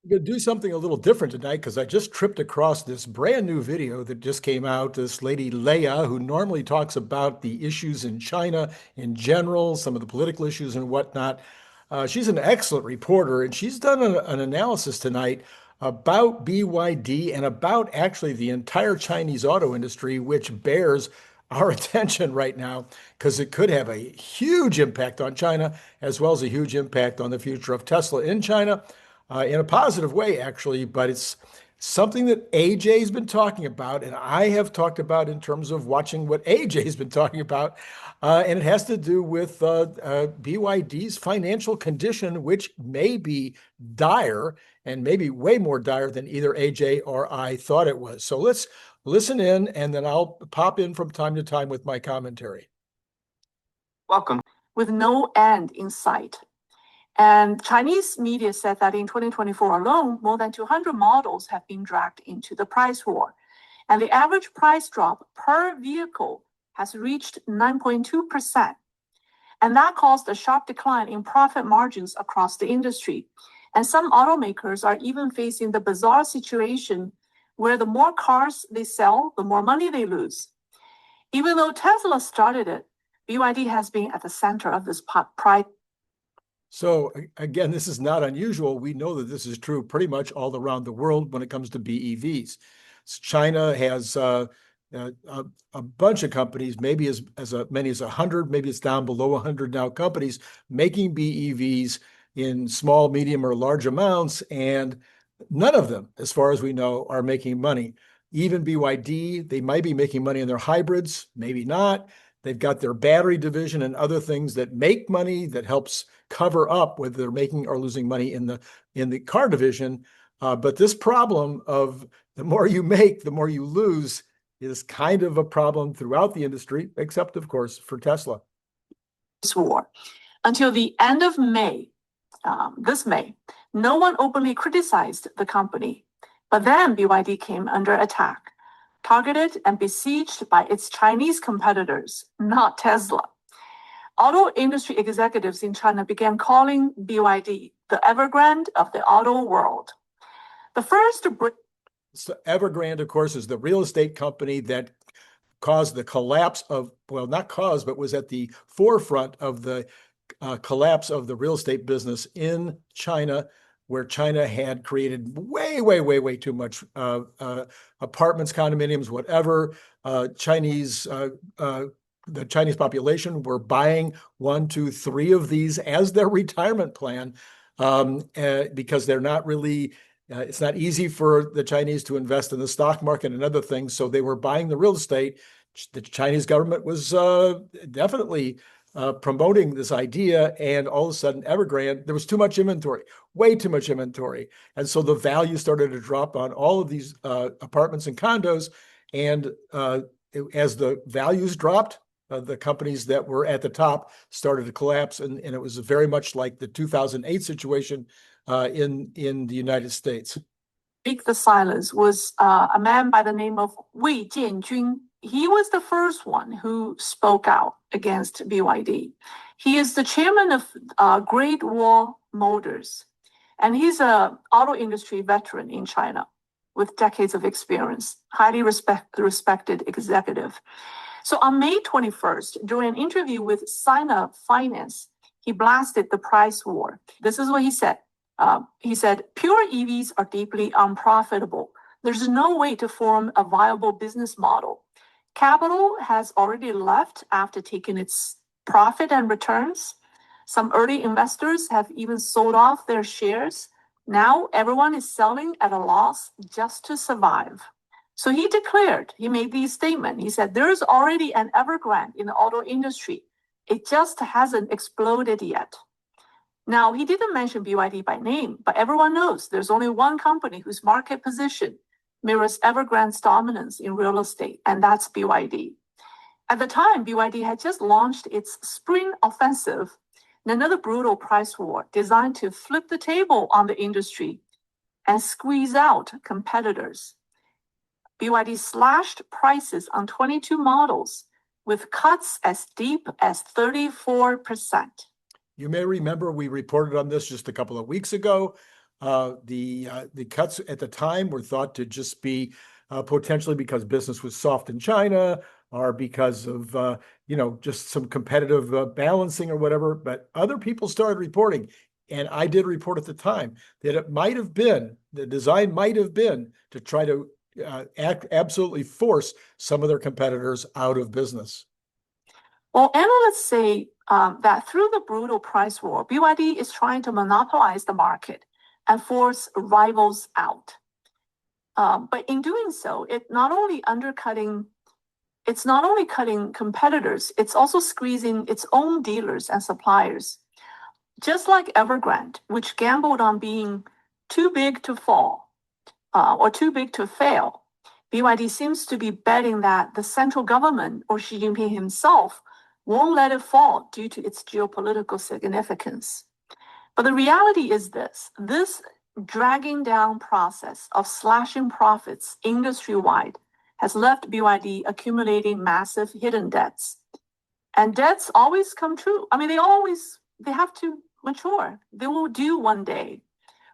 We're going to do something a little different tonight because I just tripped across this brand new video that just came out. This lady, Leia, who normally talks about the issues in China in general, some of the political issues and whatnot. She's an excellent reporter, and she's done an analysis tonight about BYD and about actually the entire Chinese auto industry, which bears our attention right now because it could have a huge impact on China as well as a huge impact on the future of Tesla in China in a positive way, actually, but it's something that AJ has been talking about, and I have talked about in terms of watching what AJ has been talking about, and it has to do with BYD's financial condition, which may be dire and maybe way more dire than either AJ or I thought it was. So let's listen in, and then I'll pop in from time to time with my commentary. Welcome. With no end in sight. And Chinese media said that in 2024 alone, more than 200 models have been dragged into the price war. And the average price drop per vehicle has reached 9.2%. And that caused a sharp decline in profit margins across the industry. And some automakers are even facing the bizarre situation where the more cars they sell, the more money they lose. Even though Tesla started it, BYD has been at the center of this price. So again, this is not unusual. We know that this is true pretty much all around the world when it comes to BEVs. China has a bunch of companies, maybe as many as 100, maybe it's down below 100 now, companies making BEVs in small, medium, or large amounts, and none of them, as far as we know, are making money. Even BYD, they might be making money in their hybrids, maybe not. They've got their battery division and other things that make money that helps cover up whether they're making or losing money in the car division. But this problem of the more you make, the more you lose is kind of a problem throughout the industry, except, of course, for Tesla. War. Until the end of May, this May, no one openly criticized the company. But then BYD came under attack, targeted and besieged by its Chinese competitors, not Tesla. Auto industry executives in China began calling BYD the Evergrande of the auto world. The first... So Evergrande, of course, is the real estate company that caused the collapse of, well, not caused, but was at the forefront of the collapse of the real estate business in China, where China had created way too much apartments, condominiums, whatever. The Chinese population were buying 1, 2, 3 of these as their retirement plan because they're not really, it's not easy for the Chinese to invest in the stock market and other things. So they were buying the real estate. The Chinese government was definitely promoting this idea, and all of a sudden Evergrande, there was too much inventory, way too much inventory. And so the value started to drop on all of these apartments and condos. And as the values dropped, the companies that were at the top started to collapse. And it was very much like the 2008 situation in the United States. Break the silence was a man by the name of 𝐒𝐮𝐭𝐮. He was the first one who spoke out against BYD. He is the chairman of Great Wall Motors, and he's an auto industry veteran in China with decades of experience, highly respected executive. So on May 21st, during an interview with Sina Finance, he blasted the price war. This is what he said. He said, pure EVs are deeply unprofitable. There's no way to form a viable business model. Capital has already left after taking its profit and returns. Some early investors have even sold off their shares. Now everyone is selling at a loss just to survive. So he declared, he made these statements. He said, there is already an Evergrande in the auto industry. It just hasn't exploded yet. Now, he didn't mention BYD by name, but everyone knows there's only one company whose market position mirrors Evergrande's dominance in real estate, and that's BYD. At the time, BYD had just launched its spring offensive, another brutal price war designed to flip the table on the industry and squeeze out competitors. BYD slashed prices on 22 models with cuts as deep as 34%. You may remember we reported on this just a couple of weeks ago. The cuts at the time were thought to just be potentially because business was soft in China or because of just some competitive balancing or whatever. But other people started reporting, and I did report at the time that it might have been, the design might have been to try to absolutely force some of their competitors out of business. Well, analysts say that through the brutal price war, BYD is trying to monopolize the market and force rivals out. But in doing so, it's not only cutting competitors, it's also squeezing its own dealers and suppliers. Just like Evergrande, which gambled on being too big to fall or too big to fail, BYD seems to be betting that the central government or Xi Jinping himself won't let it fall due to its geopolitical significance. But the reality is this dragging down process of slashing profits industry-wide has left BYD accumulating massive hidden debts. And debts always come true. I mean, they have to mature. They will due one day.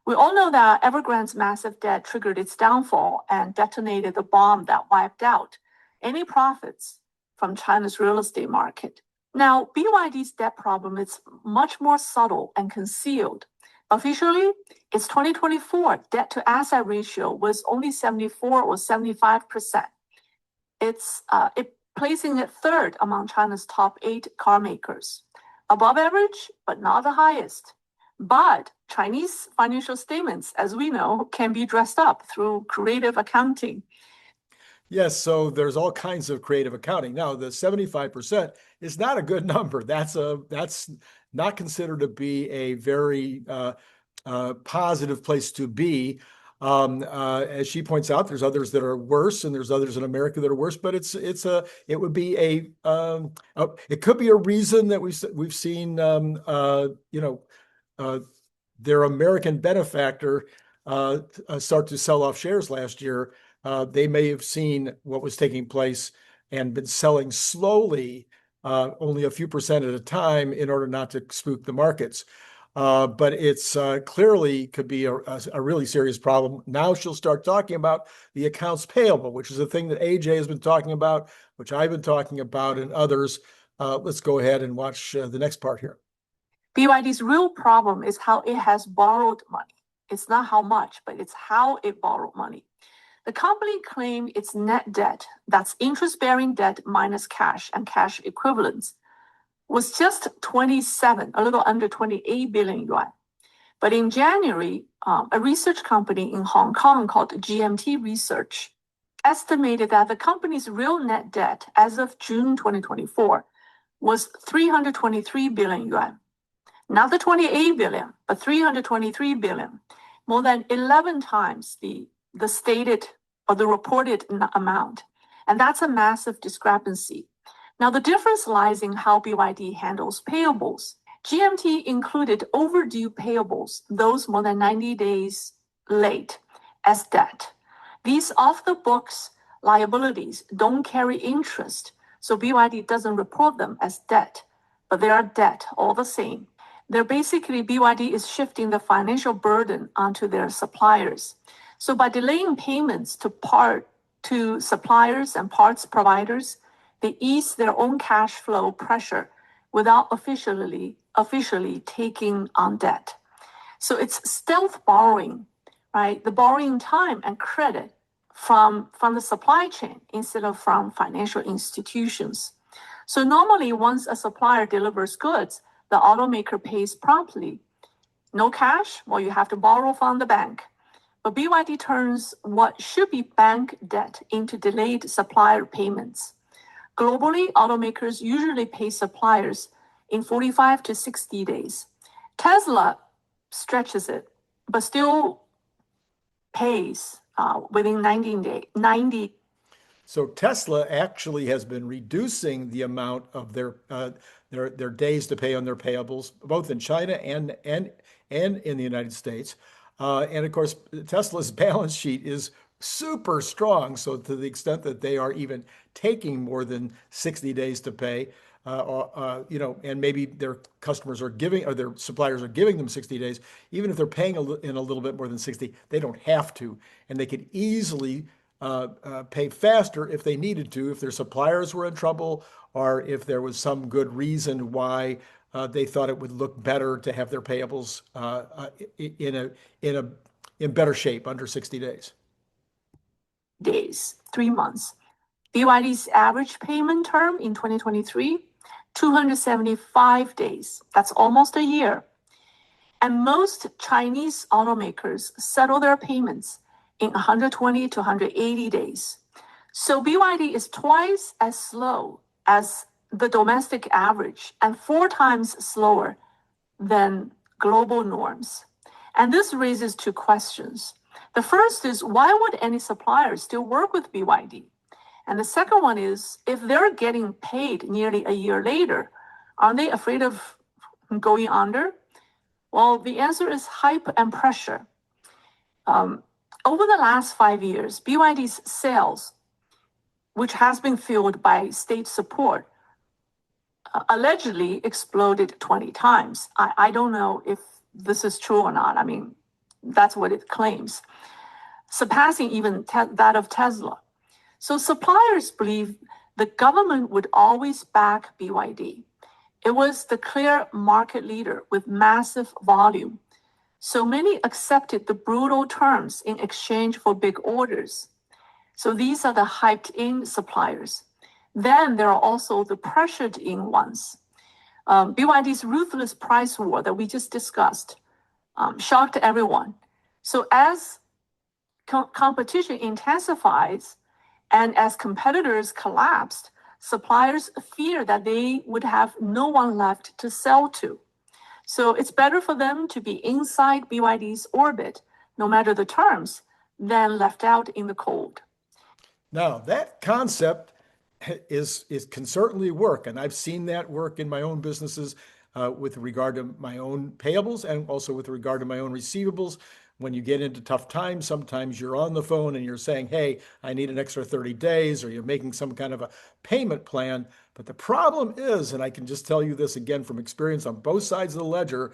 We all know that Evergrande's massive debt triggered its downfall and detonated the bomb that wiped out any profits from China's real estate market. Now, BYD's debt problem is much more subtle and concealed. Officially, its 2024 debt to asset ratio was only 74 or 75%. It's placing it third among China's top 8 car makers. Above average, but not the highest. But Chinese financial statements, as we know, can be dressed up through creative accounting. Yes, so there's all kinds of creative accounting. Now, the 75% is not a good number. That's not considered to be a very positive place to be. As she points out, there's others that are worse, and there's others in America that are worse. But it would be it could be a reason that we've seen their American benefactor start to sell off shares last year. They may have seen what was taking place and been selling slowly, only a few percent at a time in order not to spook the markets. But it's clearly could be a really serious problem. Now she'll start talking about the accounts payable, which is a thing that AJ has been talking about, which I've been talking about, and others. Let's go ahead and watch the next part here. BYD's real problem is how it has borrowed money. It's not how much, but it's how it borrowed money. The company claimed its net debt, that's interest-bearing debt minus cash and cash equivalents, was just a little under 28 billion yuan. But in January, a research company in Hong Kong called GMT Research estimated that the company's real net debt as of June 2024 was 323 billion yuan. Not the 28 billion, but 323 billion, more than 11 times the stated or the reported amount. And that's a massive discrepancy. Now, the difference lies in how BYD handles payables. GMT included overdue payables, those more than 90 days late, as debt. These off-the-books liabilities don't carry interest, so BYD doesn't report them as debt, but they are debt all the same. They're basically, BYD is shifting the financial burden onto their suppliers. So by delaying payments to suppliers and parts providers, they ease their own cash flow pressure without officially taking on debt. So it's stealth borrowing, right? The borrowing time and credit from the supply chain instead of from financial institutions. So normally, once a supplier delivers goods, the automaker pays promptly. No cash? Well, you have to borrow from the bank. But BYD turns what should be bank debt into delayed supplier payments. Globally, automakers usually pay suppliers in 45 to 60 days. Tesla stretches it, but still pays within 90. So Tesla actually has been reducing the amount of their days to pay on their payables, both in China and in the United States. And of course, Tesla's balance sheet is super strong. So to the extent that they are even taking more than 60 days to pay, and maybe their customers are giving, or their suppliers are giving them 60 days, even if they're paying in a little bit more than 60, they don't have to. And they could easily pay faster if they needed to, if their suppliers were in trouble, or if there was some good reason why they thought it would look better to have their payables in better shape under 60 days. Days, 3 months. BYD's average payment term in 2023, 275 days. That's almost a year. And most Chinese automakers settle their payments in 120 to 180 days. So BYD is twice as slow as the domestic average and 4 times slower than global norms. And this raises 2 questions. The first is, why would any supplier still work with BYD? And the second one is, if they're getting paid nearly a year later, are they afraid of going under? Well, the answer is hype and pressure. Over the last 5 years, BYD's sales, which has been fueled by state support, allegedly exploded 20 times. I don't know if this is true or not. I mean, that's what it claims, surpassing even that of Tesla. So suppliers believe the government would always back BYD. It was the clear market leader with massive volume. So many accepted the brutal terms in exchange for big orders. So these are the hyped-in suppliers. Then there are also the pressured-in ones. BYD's ruthless price war that we just discussed shocked everyone. So as competition intensifies and as competitors collapsed, suppliers fear that they would have no one left to sell to. So it's better for them to be inside BYD's orbit, no matter the terms, than left out in the cold. Now, that concept can certainly work, and I've seen that work in my own businesses with regard to my own payables and also with regard to my own receivables. When you get into tough times, sometimes you're on the phone and you're saying, hey, I need an extra 30 days, or you're making some kind of a payment plan. But the problem is, and I can just tell you this again from experience on both sides of the ledger,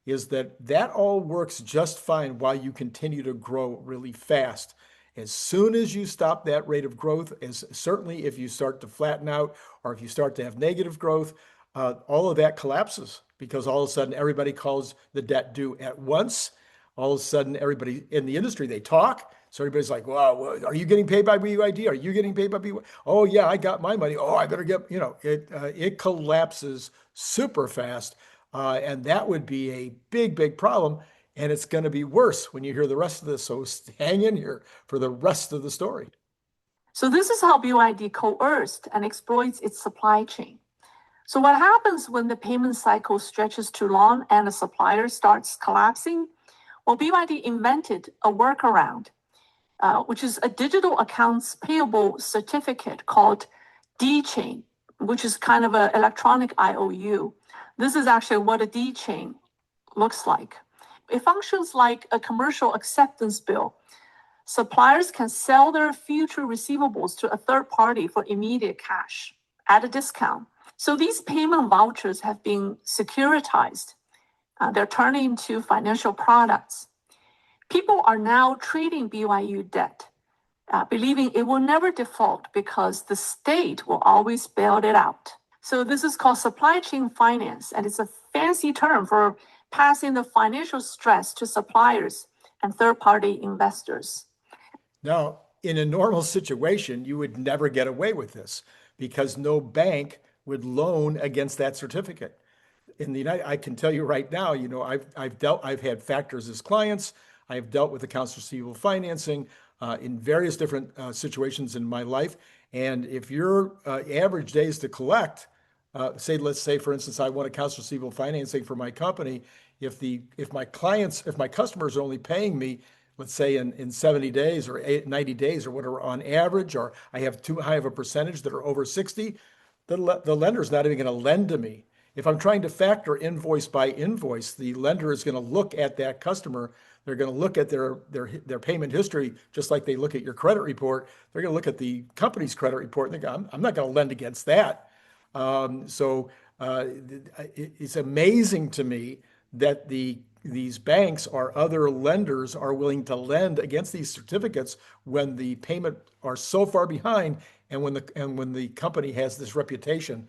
is that all works just fine while you continue to grow really fast. As soon as you stop that rate of growth, as certainly if you start to flatten out or if you start to have negative growth, all of that collapses, because all of a sudden everybody calls the debt due at once. All of a sudden, everybody in the industry, they talk. So everybody's like, wow, are you getting paid by BYD? Are you getting paid by BYD? Oh, yeah, I got my money. Oh, I better get, it collapses super fast. And that would be a big, big problem. And it's going to be worse when you hear the rest of this. So hang in here for the rest of the story. So this is how BYD coerced and exploits its supply chain. So what happens when the payment cycle stretches too long and the supplier starts collapsing? Well, BYD invented a workaround, which is a digital accounts payable certificate called 𝐑𝐚𝐴𝐻, which is kind of an electronic IOU. This is actually what a 𝐑𝐚𝐴𝐻 looks like. It functions like a commercial acceptance bill. Suppliers can sell their future receivables to a third party for immediate cash at a discount. So these payment vouchers have been securitized. They're turning into financial products. People are now trading BYU debt, believing it will never default because the state will always bail it out. So this is called supply chain finance, and it's a fancy term for passing the financial stress to suppliers and third-party investors. Now, in a normal situation, you would never get away with this because no bank would loan against that certificate. In the United, I can tell you right now, I've had factors as clients. I've dealt with accounts receivable financing in various different situations in my life. And if your average days to collect, let's say, for instance, I want accounts receivable financing for my company. If my customers are only paying me, let's say in 70 days or 90 days or whatever on average, or I have too high of a percentage that are over 60, the lender's not even going to lend to me. If I'm trying to factor invoice by invoice, the lender is going to look at that customer. They're going to look at their payment history, just like they look at your credit report. They're going to look at the company's credit report and think, I'm not going to lend against that. It's amazing to me that these banks or other lenders are willing to lend against these certificates when the payment are so far behind, and when the company has this reputation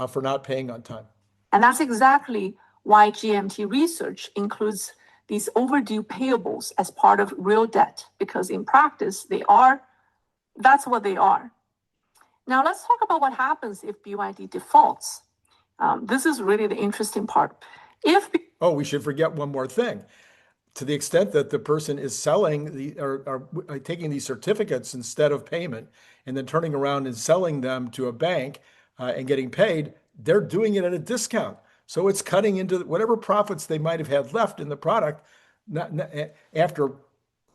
for not paying on time. And that's exactly why GMT research includes these overdue payables as part of real debt, because in practice, that's what they are. Now let's talk about what happens if BYD defaults. This is really the interesting part. We should forget one more thing. To the extent that the person is selling or taking these certificates instead of payment and then turning around and selling them to a bank and getting paid, they're doing it at a discount. So it's cutting into whatever profits they might have had left in the product after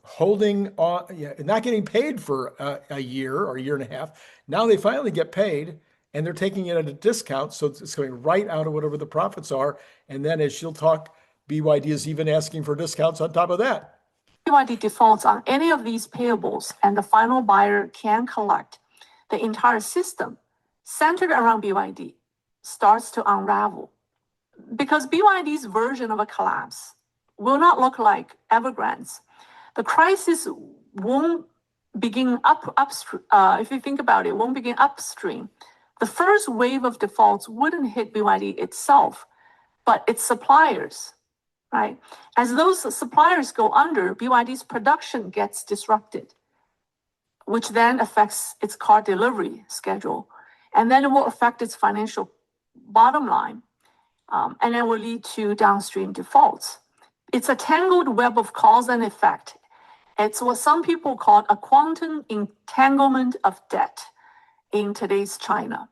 holding on, not getting paid for a year or a year and a half. Now they finally get paid and they're taking it at a discount. So it's going right out of whatever the profits are. And then as she'll talk, BYD is even asking for discounts on top of that. BYD defaults on any of these payables and the final buyer can collect, the entire system centered around BYD starts to unravel. Because BYD's version of a collapse will not look like Evergrande's. The crisis won't begin upstream. If you think about it, won't begin upstream. The first wave of defaults wouldn't hit BYD itself, but its suppliers, right? As those suppliers go under, BYD's production gets disrupted, which then affects its car delivery schedule. And then it will affect its financial bottom line. And then will lead to downstream defaults. It's a tangled web of cause and effect. It's what some people call a quantum entanglement of debt in today's China.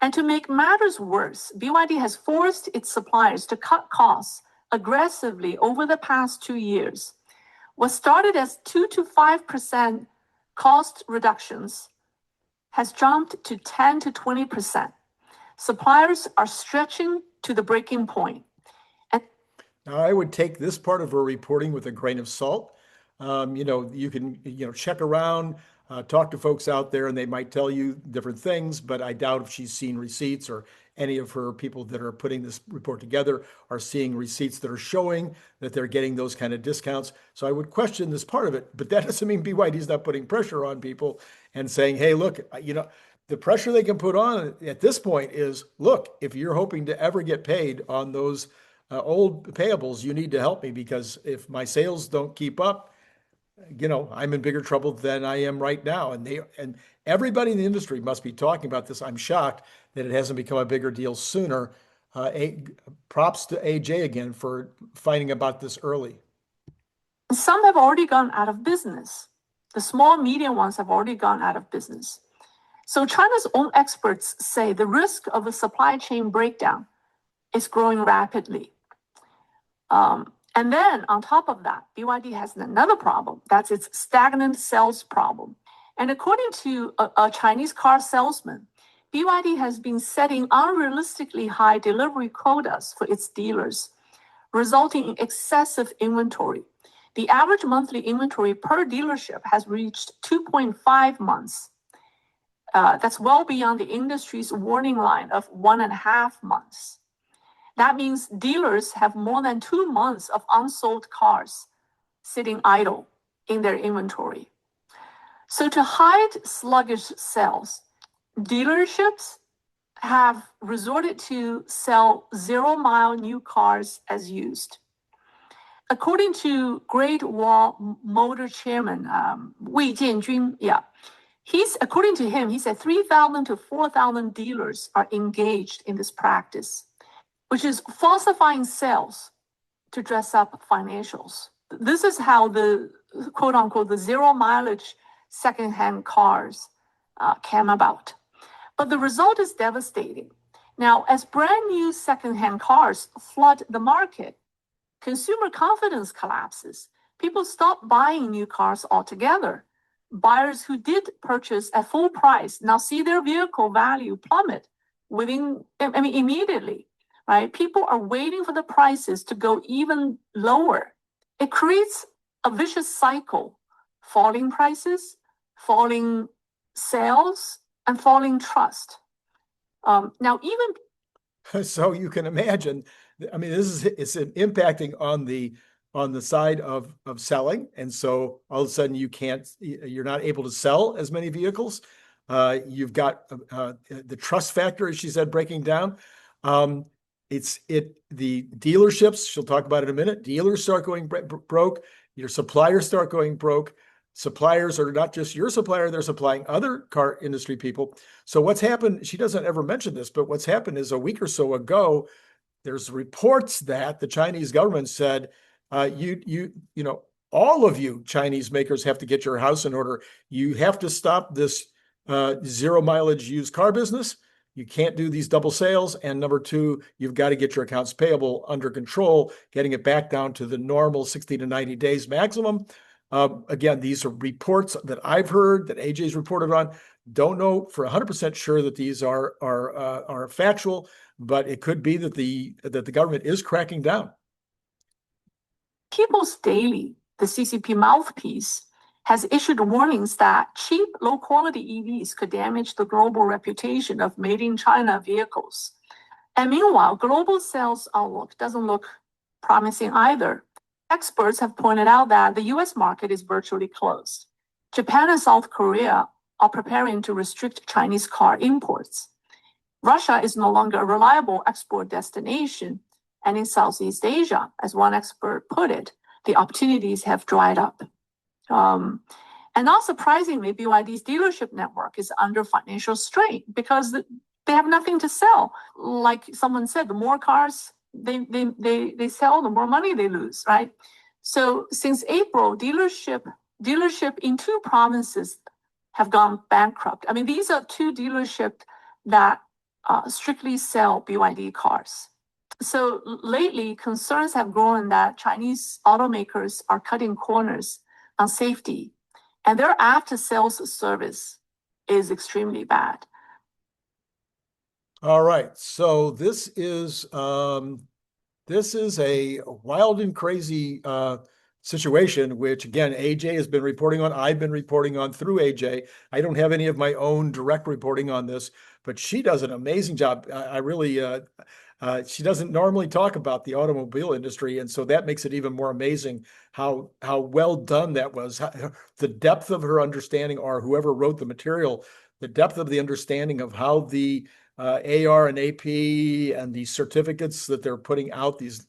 And to make matters worse, BYD has forced its suppliers to cut costs aggressively over the past 2 years. What started as 2 to 5% cost reductions has jumped to 10 to 20%. Suppliers are stretching to the breaking point. Now, I would take this part of her reporting with a grain of salt. You can, check around, talk to folks out there, and they might tell you different things, but I doubt if she's seen receipts or any of her people that are putting this report together are seeing receipts that are showing that they're getting those kind of discounts. So I would question this part of it, but that doesn't mean BYD's not putting pressure on people and saying, hey, look, the pressure they can put on at this point is, look, if you're hoping to ever get paid on those old payables, you need to help me, because if my sales don't keep up, I'm in bigger trouble than I am right now. And everybody in the industry must be talking about this. I'm shocked that it hasn't become a bigger deal sooner. Props to AJ again for finding about this early. Some have already gone out of business. The small, medium ones have already gone out of business. So China's own experts say the risk of a supply chain breakdown is growing rapidly. And then on top of that, BYD has another problem. That's its stagnant sales problem. And according to a Chinese car salesman, BYD has been setting unrealistically high delivery quotas for its dealers, resulting in excessive inventory. The average monthly inventory per dealership has reached 2.5 months. That's well beyond the industry's warning line of 1.5 months. That means dealers have more than 2 months of unsold cars sitting idle in their inventory. So to hide sluggish sales, dealerships have resorted to sell zero-mile new cars as used. According to Great Wall Motor Chairman 𝐒𝐮𝐴𝐺, according to him, he said 3,000 to 4,000 dealers are engaged in this practice, which is falsifying sales to dress up financials. This is how the quote unquote, the zero mileage secondhand cars came about. But the result is devastating. Now, as brand new secondhand cars flood the market, consumer confidence collapses. People stop buying new cars altogether. Buyers who did purchase at full price now see their vehicle value plummet immediately. Right? People are waiting for the prices to go even lower. It creates a vicious cycle: falling prices, falling sales, and falling trust. Now, even So you can imagine, I mean, it's impacting on the side of selling. And so all of a sudden you're not able to sell as many vehicles. You've got the trust factor, as she said, breaking down. The dealerships, she'll talk about it in a minute, dealers start going broke, your suppliers start going broke. Suppliers are not just your supplier, they're supplying other car industry people. So what's happened, she doesn't ever mention this, but what's happened is a week or so ago, there's reports that the Chinese government said, you know, all of you Chinese makers have to get your house in order. You have to stop this zero mileage used car business. You can't do these double sales. And number two, you've got to get your accounts payable under control, getting it back down to the normal 60 to 90 days maximum. Again, these are reports that I've heard, that AJ's reported on. Don't know for 100% sure that these are factual, but it could be that the government is cracking down. People's Daily, the CCP mouthpiece, has issued warnings that cheap, low-quality EVs could damage the global reputation of made-in-China vehicles. And meanwhile, global sales outlook doesn't look promising either. Experts have pointed out that the US market is virtually closed. Japan and South Korea are preparing to restrict Chinese car imports. Russia is no longer a reliable export destination, and in Southeast Asia, as one expert put it, the opportunities have dried up. And not surprisingly, BYD's dealership network is under financial strain because they have nothing to sell. Like someone said, the more cars they sell, the more money they lose, right? So since April, dealership in 2 provinces have gone bankrupt. I mean, these are 2 dealerships that strictly sell BYD cars. So lately, concerns have grown that Chinese automakers are cutting corners on safety, and their after-sales service is extremely bad. All right, so this is a wild and crazy situation, which again, AJ has been reporting on. I've been reporting on through AJ. I don't have any of my own direct reporting on this, but she does an amazing job. She doesn't normally talk about the automobile industry, and so that makes it even more amazing how well done that was. The depth of her understanding, or whoever wrote the material, the depth of the understanding of how the AR and AP and these certificates that they're putting out, these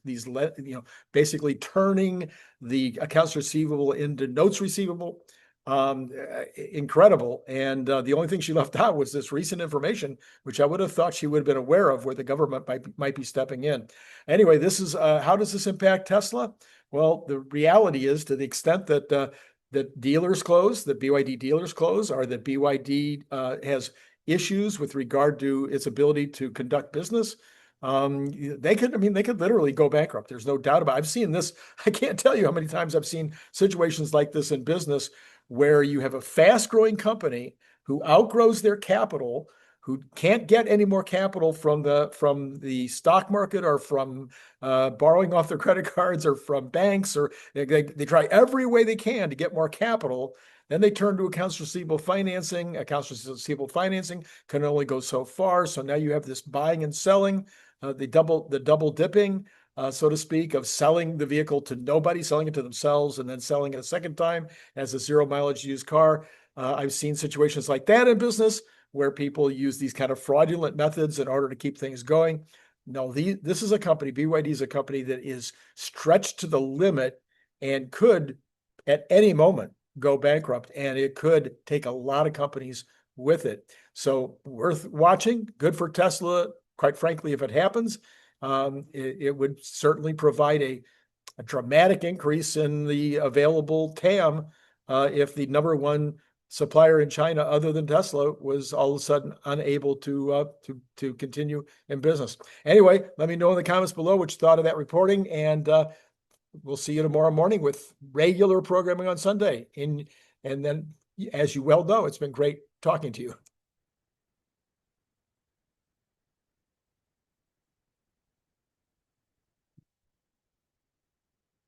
basically turning the accounts receivable into notes receivable. Incredible. And the only thing she left out was this recent information, which I would have thought she would have been aware of, where the government might be stepping in. Anyway, this is how does this impact Tesla? Well, the reality is, to the extent that that dealers close, that BYD dealers close, or that BYD has issues with regard to its ability to conduct business, they could literally go bankrupt. There's no doubt about it. I've seen this. I can't tell you how many times I've seen situations like this in business, where you have a fast-growing company who outgrows their capital, who can't get any more capital from the stock market, or from borrowing off their credit cards, or from banks, or they try every way they can to get more capital. Then they turn to accounts receivable financing. Accounts receivable financing can only go so far. So now you have this buying and selling, the double dipping, so to speak, of selling the vehicle to nobody, selling it to themselves, and then selling it a second time as a zero mileage used car. I've seen situations like that in business, where people use these kind of fraudulent methods in order to keep things going. No, this is a company, BYD is a company that is stretched to the limit and could at any moment go bankrupt, and it could take a lot of companies with it. So worth watching. Good for Tesla, quite frankly, if it happens. It would certainly provide a dramatic increase in the available TAM if the number one supplier in China, other than Tesla, was all of a sudden unable to continue in business. Anyway, let me know in the comments below what you thought of that reporting, and we'll see you tomorrow morning with regular programming on Sunday. And then, as you well know, it's been great talking to you.